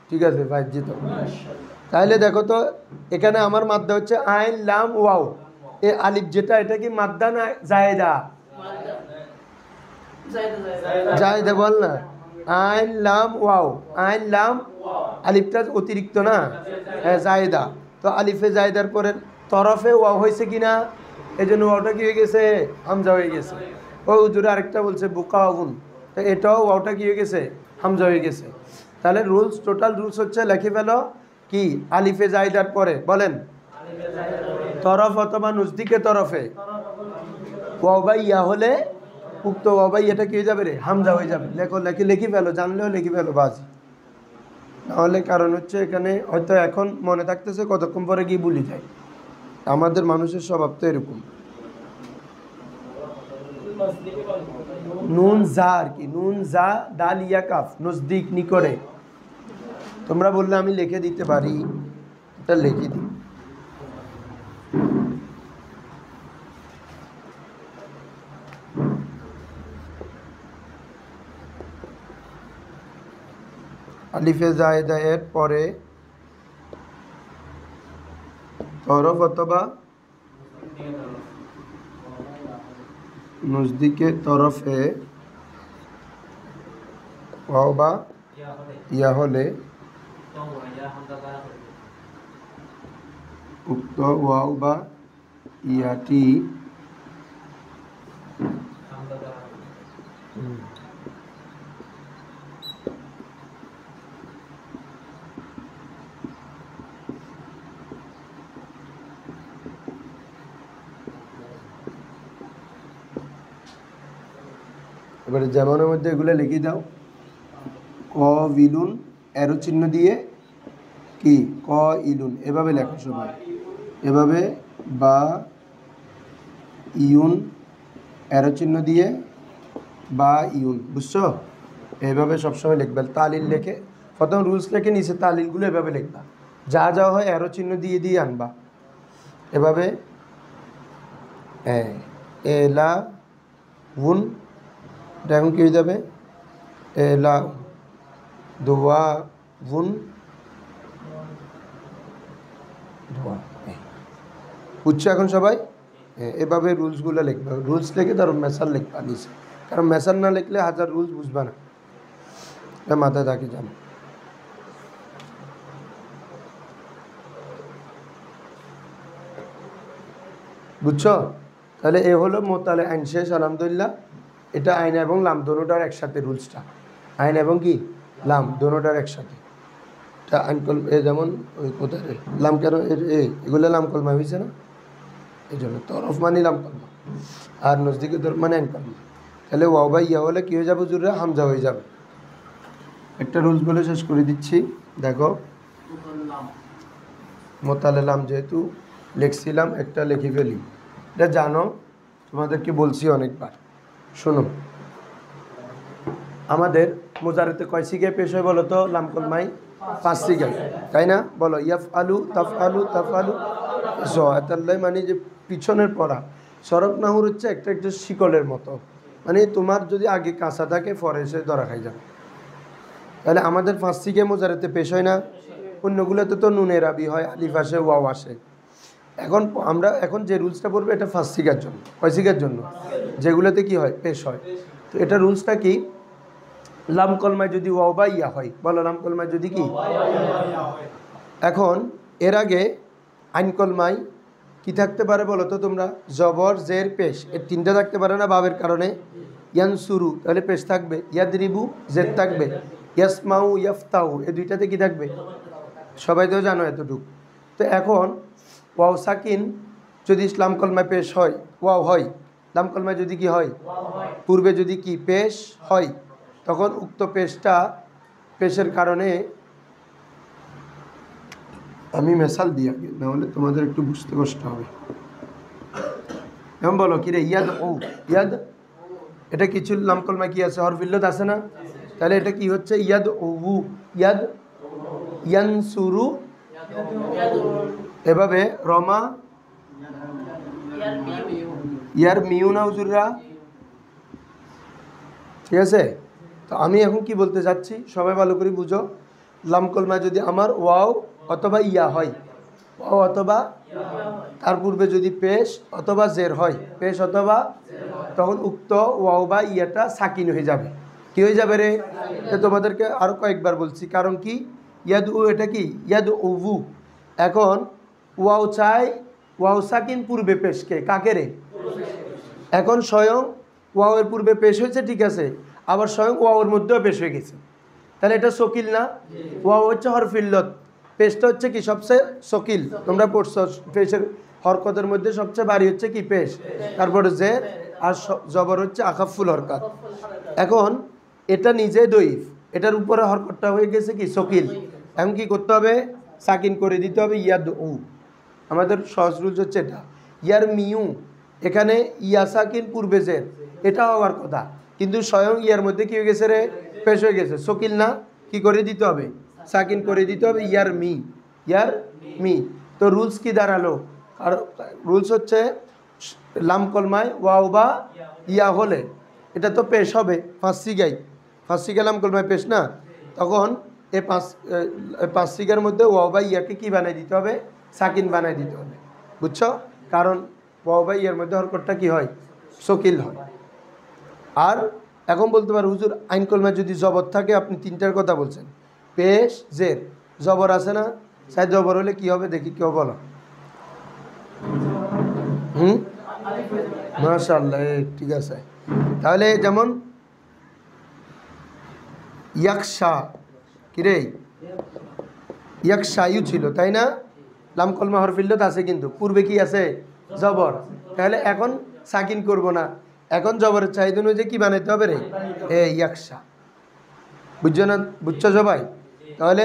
ঠিক আছে ভাই জিত। তাহলে দেখো তো এখানে আমার মাদ্দা হচ্ছে আইন লাম ওয়াও, এ আলিফ যেটা এটা কি মাদ্দা না জায়দা? জায়দা বল না। আইন লাম ওয়াও, আইন লাম আলিফটা অতিরিক্ত না? হ্যাঁ জায়দা। তো আলিফে জায়দার পরে তরফে ওয়াও হয়েছে কিনা? এই জন্য ওয়াওটা কি হয়ে গেছে? হামজা হয়ে গেছে। ও হুজুরে আরেকটা বলছে বুকা আগুন, তো এটাও ওয়াওটা কি হয়ে গেছে? হামজা হয়ে গেছে। তাহলে রুলস, টোটাল রুলস হচ্ছে লিখে ফেলো কি? আলিফে জায়দার পরে বলেন তরফ অথবা নজদিকে তরফে ওয়াও ইয়া হলে উক্ত ওয়াও এটা কি হয়ে যাবে রে? হামজা হয়ে যাবে। লেখো, লিখে ফেলো, জানলেও লিখে ফেলো বাজি। নাহলে কারণ হচ্ছে এখানে হয়তো এখন মনে থাকতেছে, কতক্ষণ পরে গিয়ে ভুলে যায়। আমাদের মানুষের স্বভাব তো এরকম। নুন জা আর কি, নুন জা দাল ইয়া কাফ, নজদিক নিকটে। তোমরা বললে আমি লিখে দিতে পারি, এটা লিখে দিই। আলিফে জায়েদা এর পরে তরফ অথবা নজদিকে তরফে ওয়াও বা ইয়া হলে উক্ত ওয়াও বা ইয়াটি এবারে যেমনের মধ্যে এগুলো লিখে দাও। ক বিলুন অ্যারো চিহ্ন দিয়ে কি ক ইলুন এভাবে লেখো সবাই, এভাবে বা ইউন অ্যারো চিহ্ন দিয়ে বা ইউন, বুঝছো? এইভাবে সবসময় লিখবে। তালিল লেখে প্রথম রুলস লেখে নিচে তালিলগুলো এভাবে লিখবা, যা যা হয় অ্যারো চিহ্ন দিয়ে দিয়ে আনবা এভাবে। এলা উন, এটা এখন কী হয়ে যাবে? এলা দোয়া উন ধোয়া। বুঝছো এখন সবাই? এভাবে রুলসগুলো লিখবে। রুলস লিখে তার মেসাল লিখবা নিচে, কারণ মেসাল না লিখলে হাজার রুলস বুঝবা না, মাথায় থাকি যান। বুঝছো? তাহলে এ হলো মোতালে আইন শেষ আলহামদুলিল্লাহ। এটা আইন এবং লাম দোনোটার একসাথে রুলসটা, আইন এবং কি লাম দোনোটার একসাথে। এটা আইন কল যেমন ওই কোথায় লাম কেন এগুলো লাম কলমা হয়েছে না, এই জন্য তরফ মানে লাম কলমা আর নজদিকে তরফ মানে আইন কলমা। তাহলে ওয়াও বা ইয়া হলে কী হয়ে যাবে? জুড়ে হামজা হয়ে যাবে। একটা রুলস বলে শেষ করে দিচ্ছি, দেখো। মোতালে লাম যেহেতু লিখছিলাম, একটা লিখে ফেলি। এটা জানো, তোমাদেরকে বলছি অনেকবার, শোনো। আমাদের মোজারেতে কয় সিগায় পেশ হয় বলো তো? লাম কলমাই 5 সিগায়, তাই না? বলো ইয়াফ আলু তাফ আলু তাফ আলু জতাল্লাই, মানে যে পিছনের পড়া। সরব নাহুর হচ্ছে একটা একটা শিকলের মতো, মানে তোমার যদি আগে কাঁচা থাকে পরে এসে ধরা খাই যাবে। তাহলে আমাদের 5 সিগায় মোজারেতে পেশ হয় না? অন্যগুলোতে তো নুনের আবি হয়, আলিফ আসে, ওয়াও আসে। এখন আমরা এখন যে রুলসটা পড়বে এটা 5 সিগার জন্য। কয় সিগার জন্য? যেগুলোতে কি হয় পেশ হয়। তো এটা রুলসটা কি? লাম কলমায় যদি ওয়াও বা ইয়া হয়, বলো লাম কলমায় যদি কি। এখন এর আগে আইন কলমায় কি থাকতে পারে বলো তো তোমরা? জবর জের পেশ, এর তিনটা থাকতে পারে না বাবের কারণে? ইয়ানসুরু তাহলে পেশ থাকবে, ইয়াদরিবু জের থাকবে, ইয়াসমাউ ইয়াফতাউ এই দুইটাতে কি থাকবে? সবাই তো জানো এতটুকু। তো এখন ওয়াও সাকিন যদি ইসলাম কলমায় পেশ হয়, ওয়াও হয়, লাম কলমায় যদি কি হয় পূর্বে যদি কি পেশ হয়, তখন উক্ত পেশটা পেশের কারণে আমি মেসাল দিই আগে, নাহলে তোমাদের একটু বুঝতে কষ্ট হবে। এমন বলো কিরে ইয়াদ ও ইয়াদ, এটা কিছু লাম কলমায় কি আছে? হরফিল্লত আছে না? তাহলে এটা কি হচ্ছে? ইয়াদ ও ইয়াদ ইয়ানসুরু, এভাবে রমা ইয়ার মিউ না হুজুররা, ঠিক আছে? তো আমি এখন কি বলতে যাচ্ছি সবাই ভালো করে বুঝো। লাম কলমায় যদি আমার ওয়াও অথবা ইয়া হয়, ওয়াও অথবা তার পূর্বে যদি পেশ অথবা জের হয়, পেশ অথবা, তখন উক্ত ওয়াও বা ইয়াটা সাকিন হয়ে যাবে। কি হয়ে যাবে রে? তোমাদেরকে আরও কয়েকবার বলছি, কারণ কি ইয়াদ উ, এটা কি ইয়াদ উবু। এখন ওয়াও চাই, ওয়াও সাকিন পূর্বে পেশকে কাকে রে? এখন স্বয়ং ওয়াওয়ের পূর্বে পেশ হয়েছে, ঠিক আছে, আবার স্বয়ং ওয়াওয়ের মধ্যেও পেশ হয়ে গেছে। তাহলে এটা শকিল না? ওয়াও হচ্ছে হরফিল্লত, পেশটা হচ্ছে কি সবচেয়ে শকিল। তোমরা পড়ছো পেশের হরকতের মধ্যে সবচেয়ে ভারী হচ্ছে কি পেশ, তারপরে জের, আর জবর হচ্ছে আখাফুল হরকত। এখন এটা নিজে দইফ, এটার উপরে হরকতটা হয়ে গেছে কি শকিল। এখন কি করতে হবে? সাকিন করে দিতে হবে ইয়াদ উ। আমাদের সহজ রুলস হচ্ছে এটা। ইয়ার মিউ, এখানে ইয়া সাকিন পূর্বে জের, এটা হওয়ার কথা, কিন্তু স্বয়ং ইয়ার মধ্যে কি হয়ে গেছে রে? পেশ হয়ে গেছে, শকিল না? কি করে দিতে হবে? সাকিন করে দিতে হবে ইয়ার মি, ইয়ার মি। তো রুলস কি দাঁড়ালো? আর রুলস হচ্ছে লাম কলমায় ওয়াও বা ইয়া হলে এটা তো পেশ হবে 5 সিগাই, 5 সিগা লাম কলমায় পেশ না, তখন এই পাঁচ সিগার মধ্যে ওয়াও বা ইয়াকে কি বানাই দিতে হবে? সাকিন বানাই দিতে হবে। বুঝছো? কারণ ওয়াও বা ইয়ার মধ্যে হরকতটা কি হয়? শকিল হয়। আর এখন বলতে পারো হুজুর আইন কলমায় যদি জবর থাকে, আপনি তিনটার কথা বলছেন, পেশ জের, জবর আছে না? সাইড জবর হলে কি হবে দেখি, কেউ বলো। মাশাআল্লাহ, ঠিক আছে। তাহলে যেমন ইয়াকশা, কিরে ইয়াকশায়ু ছিল, তাই না? লাম কলমা হরফিল্লত আছে, কিন্তু পূর্বে কি আছে? জবর। তাহলে এখন সাকিন করব না, এখন জবরের চাহিদা অনুযায়ী কি বানাইতে হবে রে? ইয়াকশা। বুঝছো না? বুঝছো সবাই? তাহলে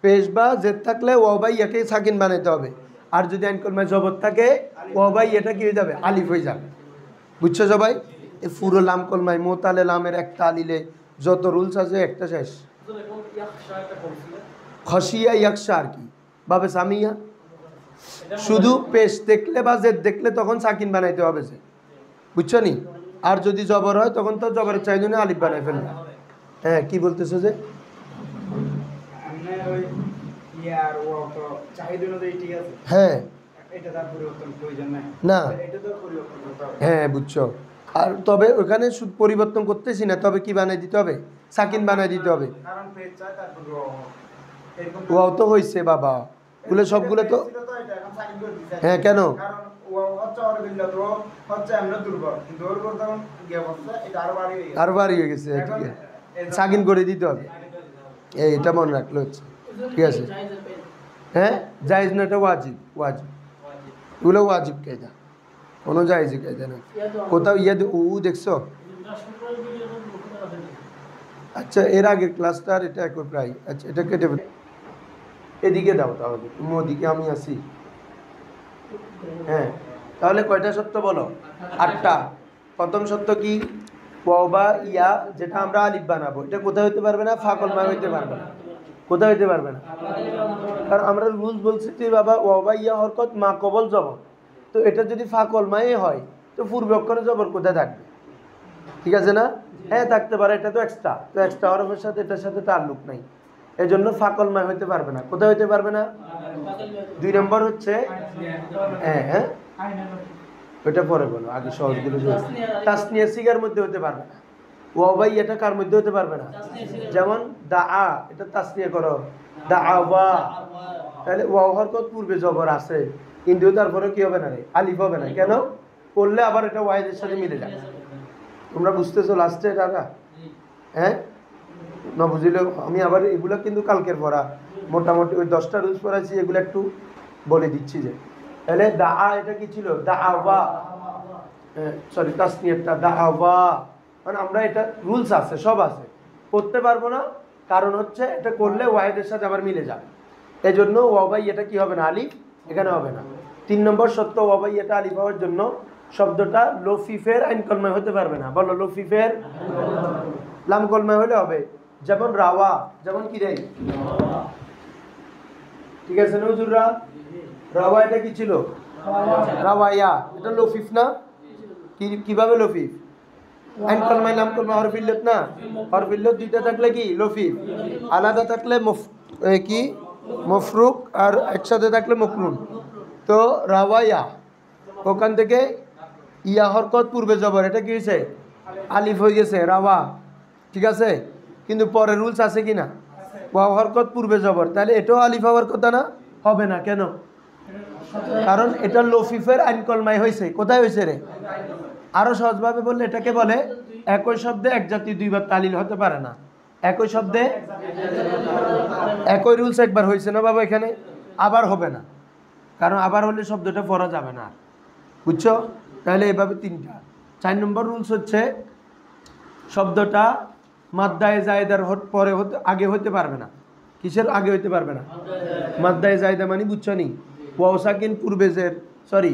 পেশ বা জেদ থাকলে ওয়াও বা ইয়াকে সাকিন বানাইতে হবে। আর যদি আইন কলমায় জবর থাকে, ওয়াও বা ইয়াটা কি হয়ে যাবে? আলিফ হয়ে যাবে। বুঝছো সবাই? এই পুরো লাম কলমায় মোতালে লামের একটা আলিলে যত রুলস আছে একটা শেষ। খসিয়া ইয়াকশা আর কি বাবে সামিয়া, শুধু পেশ দেখলে বা জেদ দেখলে তখন সাকিন বানাইতে হবে যে। বুঝছো নি? আর যদি জবর হয় তখন তো জবরের চাহিদা নিয়ে আলিফ বানাই ফেলবে। হ্যাঁ, কি বলতেছো যে? হ্যাঁ না, হ্যাঁ বুঝছো। আর তবে ওখানে পরিবর্তন করতেছি না, তবে কি বানাই দিতে হবে? সাকিন বানাই দিতে হবে। ওয়াও তো হয়েছে বাবা, গুলো সবগুলো তো। হ্যাঁ কেন? আরো বাড়ি হয়ে গেছে, ঠিক আছে, সাকিন করে দিতে হবে। এটা মনে রাখলে হচ্ছে, ঠিক আছে। হ্যাঁ জায়েজ না, এটা ওয়াজিব। ওয়াজিব এগুলো ওয়াজিব কায়দা, কোনো জায়েজি কায়দা না। কোথাও ইয়াদ উ দেখছো? আচ্ছা, এর আগের ক্লাসটার এটা একই প্রায়। আচ্ছা, এটা কেটে এদিকে দাও, তাহলে তুমি ওদিকে, আমি আসি। হ্যাঁ, তাহলে কয়টা সত্য বলো? 8টা। প্রথম সত্য কি? ওয়াও বা ইয়া যেটা আমরা আলিফ বানাবো, এটা কোথায় হইতে পারবে না? ফাকল মা হইতে পারবে না। কোথায় হইতে পারবে না? কারণ আমরা রুলস বলছি যে বাবা ওয়াও বা ইয়া হরকত মা কবল জবর, তো এটা যদি ফাকল মায়ে হয় তো পূর্বে অক্ষরে জবর কোথায় থাকবে? ঠিক আছে না? হ্যাঁ থাকতে পারে, এটা তো এক্সট্রা, তো এক্সট্রা হরফের সাথে এটার সাথে তাল্লুক নাই, এই জন্য ফাকল মায় হইতে পারবে না। কোথায় হইতে পারবে না? 2 নম্বর হচ্ছে, হ্যাঁ ওইটা পরে বলো, আগে সহজগুলো। তাসনিয়া সিগার মধ্যে হতে পারবে না। ওয়াও বা এটা কার মধ্যে হতে পারবে না? যেমন দাআ, এটা তাসনিয়া করো, দাআওয়া, তাহলে ওয়াও হরকত পূর্বে জবর আছে, কিন্তু তারপরে কি হবে না রে? আলিফ হবে না। কেন? করলে আবার এটা ওয়াইদের সাথে মিলে যাবে। তোমরা বুঝতেছো লাস্টে দাদা? হ্যাঁ না বুঝলেও আমি আবার এগুলো কিন্তু কালকের পড়া, মোটামুটি ওই 10টা রুলস পড়াইছি, এগুলো একটু বলে দিচ্ছি। যে তাহলে দাআ এটা কি ছিল? দাআওয়া, সরি তাসনিয়াটা দাআওয়া, মানে আমরা এটা রুলস আছে, সব আছে, করতে পারবো না, কারণ হচ্ছে এটা করলে ওয়াহিদের সাথে আবার মিলে যাবে। এই জন্য ওয়াবাই এটা কি হবে না? আলিফ এখানে হবে না। 3 নম্বর সত্য, ওয়াবাই এটা আলিফ হওয়ার জন্য শব্দটা লফিফের আইন কলমায় হতে পারবে না। বলো, লফিফের লাম কলমায় হলে হবে। যেমন রাওয়া, যেমন কি রে? ঠিক আছে না হুজুররা? রাওয়া এটা কি ছিল? রাওয়ায়া, এটা লফিফ না? কিভাবে লফিফ? আইন কলমায় লাম কলমা হরফিল্লত না? হরফিল্লত দুইটা থাকলে কি লফিফ, আলাদা থাকলে কি মফরুক, আর একসাথে থাকলে মকরুন। তো রাওয়ায়া, ওখান থেকে ইয়া হরকত পূর্বে জবর, এটা কি হয়েছে? আলিফ হয়ে গেছে, রাওয়া। ঠিক আছে, কিন্তু পরে রুলস আছে কি না? ওয়াও হরকত পূর্বে জবর, তাহলে এটাও আলিফ হওয়ার কথা না? হবে না। কেন? কারণ এটা লফিফের আইন কলমায় হয়েছে। কোথায় হয়েছে রে? আরো সহজভাবে বললে এটাকে বলে একই শব্দে এক জাতি দুইবার তালিল হতে পারে না। একই শব্দে একই রুলস একবার হয়েছে না বাবা, এখানে আবার হবে না, কারণ আবার হলে শব্দটা পড়া যাবে না। বুঝছো? তাহলে এভাবে 3টা। 4 নম্বর রুলস হচ্ছে শব্দটা মাদ্দায়ে জায়েদার পরে আগে হতে পারবে না। কিসের আগে হইতে পারবে না? মাদ্দায়ে জায়েদা মানে বুঝছো নি? ওয়াও সাকিন পূর্বে জের, সরি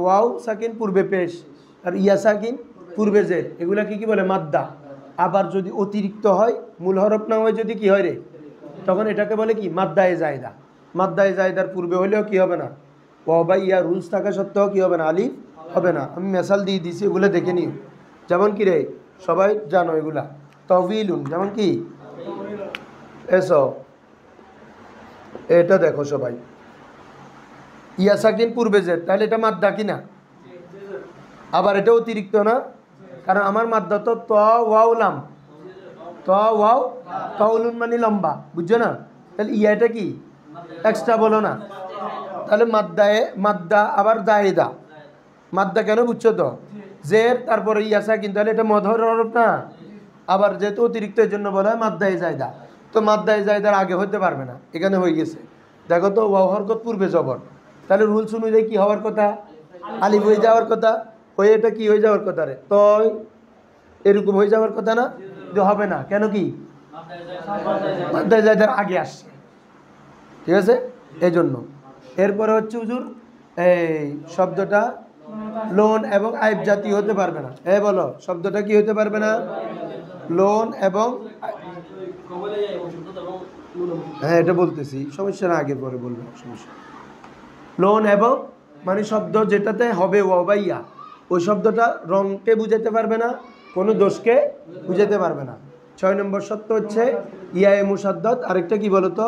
ওয়াও সাকিন পূর্বে পেশ, আর ইয়া সাকিন পূর্বে জের, এগুলা কি বলে? মাদ্দা। আবার যদি অতিরিক্ত হয়, মূল হরফ না হয়, যদি কি হয় রে, তখন এটাকে বলে কি? মাদ্দায়ে জায়েদা। মাদ্দায়ে জায়েদার পূর্বে হলেও কি হবে না? ওয়াও বা ইয়া রুলস থাকা সত্ত্বেও কি হবে না? আলিফ হবে না। আমি মেসাল দিয়ে দিছি, এগুলো দেখে নিও। যেমন কি রে, সবাই জানো এগুলা, তবিলুন, যেমন কি এসো এটা দেখো সবাই, ইয়া সাকিন পূর্বে জের, তাহলে এটা মাদ্দা কিনা? আবার এটা অতিরিক্ত না, কারণ আমার মাদ্দা তো ত ওয়াও লাম, ত ওয়াও তাউলুন মানে লম্বা, বুঝছো না? তাহলে ইয়াটা কি এক্সট্রা বলো না, তাহলে মাদ্দা আবার জায়েদা, মাদ্দা কেন বুঝছো তো? জের তারপরে ইয়া সাকিন, তাহলে এটা মধর হরফ না, আবার যেহেতু অতিরিক্ত এর জন্য বলা হয় মাদ্দায়ে জায়দা। তো মাদ্দায়ে জায়দার আগে হতে পারবে না, এখানে হয়ে গেছে। দেখো তো ওয়াও হরকত পূর্বে জবর, তাহলে রুলস অনুযায়ী কি হওয়ার কথা? আলিফ হয়ে যাওয়ার কথা, হয়ে এটা কি হয়ে যাওয়ার কথা রে? তো এরকম হয়ে যাওয়ার কথা না, যে হবে না কেন? কি মাদ্দায়ে জায়দার আগে আসছে, ঠিক আছে, এই জন্য। এরপরে হচ্ছে হুজুর এই শব্দটা লোন এবং আইব জাতীয় হতে পারবে না। বলো শব্দটা কি হতে পারবে না? লোন এবং, হ্যাঁ এটা বলতেছি, সমস্যা না, আগে পরে বলবো, সমস্যা। লোন এবং মানে শব্দ যেটাতে হবে ওয়া বা ইয়া, ওই শব্দটা রংকে বুঝাতে পারবে না, কোনো দোষকে বুঝাতে পারবে না। 6 নম্বর সত্য হচ্ছে ইয়ায়ে মুসাদ্দাদ, আরেকটা কি বলতো?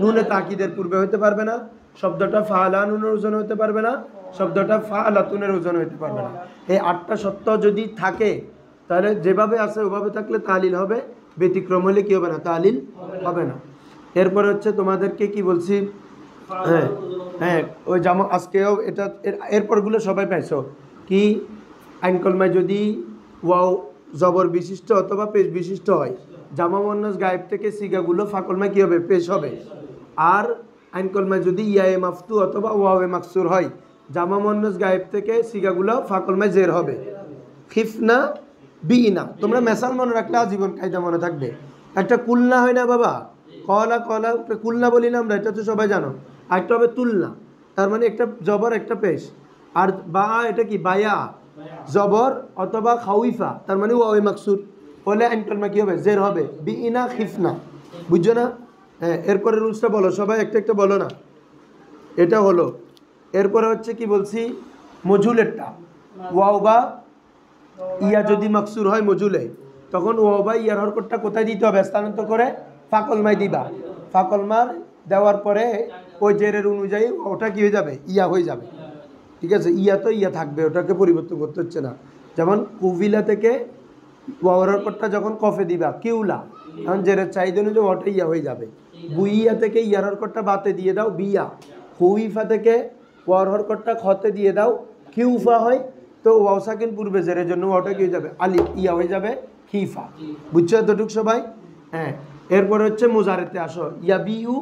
নুনে তাকিদের পূর্বে হতে পারবে না, শব্দটা ফাআলানুনের ওজন হতে পারবে না, শব্দটা ফাআলাতুনের ওজন হতে পারবে না। এই 8টা সত্য যদি থাকে তাহলে যেভাবে আছে ওভাবে থাকলে তালিল হবে, ব্যতিক্রম হলে কি হবে না? তালিল হবে না। এরপরে হচ্ছে তোমাদেরকে কি বলছি, হ্যাঁ হ্যাঁ ওই যেমন আজকেও এটা, এরপরগুলো সবাই পাইছো কি? আইন কলমায় যদি ওয়াও জবর বিশিষ্ট অথবা পেশ বিশিষ্ট হয়, জামা মুয়ান্নাস গায়েব থেকে সিগাগুলো ফাকলমায় কি হবে? পেশ হবে। আর আইন কলমায় যদি ইয়ায়ে মাফতু অথবা ওয়াওয়ে মাকসুর হয়, জামা মুয়ান্নাস গায়েব থেকে সিগাগুলো ফাকলমায় জের হবে। খিফনা বিনা, তোমরা মেসাল মনে রাখলে আজীবন কায়দা মনে থাকবে। একটা কুলনা হয় না বাবা, কলা কলা কুলনা বলি না আমরা, এটা তো সবাই জানো। আরেকটা হবে তুলনা, তার মানে একটা জবর একটা পেশ। আর বা এটা কি? বায়া জবর অথবা খাউইফা, তার মানে ওয়াওয়ে মাকসুর হলে আইন কলমা কি হবে? জের হবে। বিনা খিফনা, বুঝছো না? হ্যাঁ এরপরে রুলসটা বলো সবাই, একটা একটা বলো না। এটা হলো। এরপরে হচ্ছে কি বলছি, মজুলেরটা ওয়াও বা ইয়া যদি মাকসুর হয় মজুলে, তখন ওয়াও বা ইয়ার হরকতটা কোথায় দিতে হবে? স্থানান্তর করে ফাকলমায় দিবা। ফাকলমার দেওয়ার পরে ওই জেরের অনুযায়ী ওটা কি হয়ে যাবে? ইয়া হয়ে যাবে, ঠিক আছে? ইয়া তো ইয়া থাকবে, ওটাকে পরিবর্তন করতে হচ্ছে না। যেমন কুবিলা থেকে ওয়াওয়ার হরকতটা যখন কফে দিবা কিউলা, তখন জেরের চাহিদা অনুযায়ী ওটা ইয়া হয়ে যাবে। বুইয়া থেকে ইয়ার হরকতটা বাতে দিয়ে দাও বিয়া। হুইফা থেকে ওয়ার হরকতটা খতে দিয়ে দাও কিউফা হয়, তো ওয়াও সাকিন পূর্বে জেরের জন্য ওটা কি হয়ে যাবে? আলিফ, ইয়া হয়ে যাবে খিফা। বুঝছো এতটুক সবাই? হ্যাঁ এরপরে হচ্ছে মুজারেতে আসো, ইয়াবিউ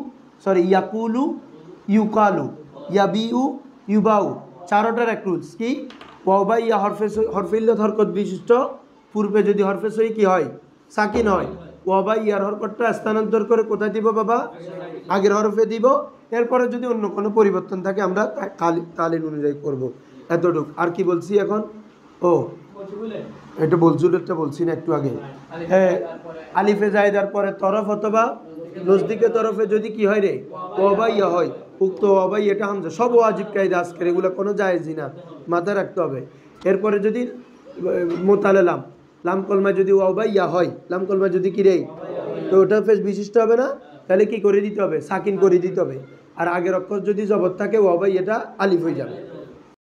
সরি ইয়াকুলু ইউকালু, ইয়াবিউ ইউবাউ, চারোটার এক রুলস কি? ওয়াও বা ইয়া হরফিল্লত হরকত বিশিষ্ট, পূর্বে যদি হরফে সই কি হয়? সাকিন হয়। ওয়া বা ইয়ার হরকতটা স্থানান্তর করে কোথায় দিব বাবা? আগের হরফে দিব। এরপরে যদি অন্য কোনো পরিবর্তন থাকে আমরা তালিন অনুযায়ী করব। এতটুক। আর কি বলছি এখন? ও এটা বলছুলেরটা বলছি না একটু আগে। হ্যাঁ আলিফে জায়দার পরে তরফ অথবা নজদিকে তরফে যদি কি হয় রে? ওয়াবা ইয়া হয়, উক্ত ওয়াবা এটা হামজা। সব ওয়াজিব কায়দা আজকের, এগুলো কোনো জায়েজই না, মাথায় রাখতে হবে। এরপরে যদি মোতালে লাম, লাম কলমা যদি ওয়াবা ইয়া হয়, লাম কলমা যদি কি রে, তো ওটা ফেস বিশিষ্ট হবে না, তাহলে কি করে দিতে হবে? সাকিন করে দিতে হবে। আর আগের অক্ষর যদি জবর থাকে ওয়াবা এটা আলিফ হয়ে যাবে।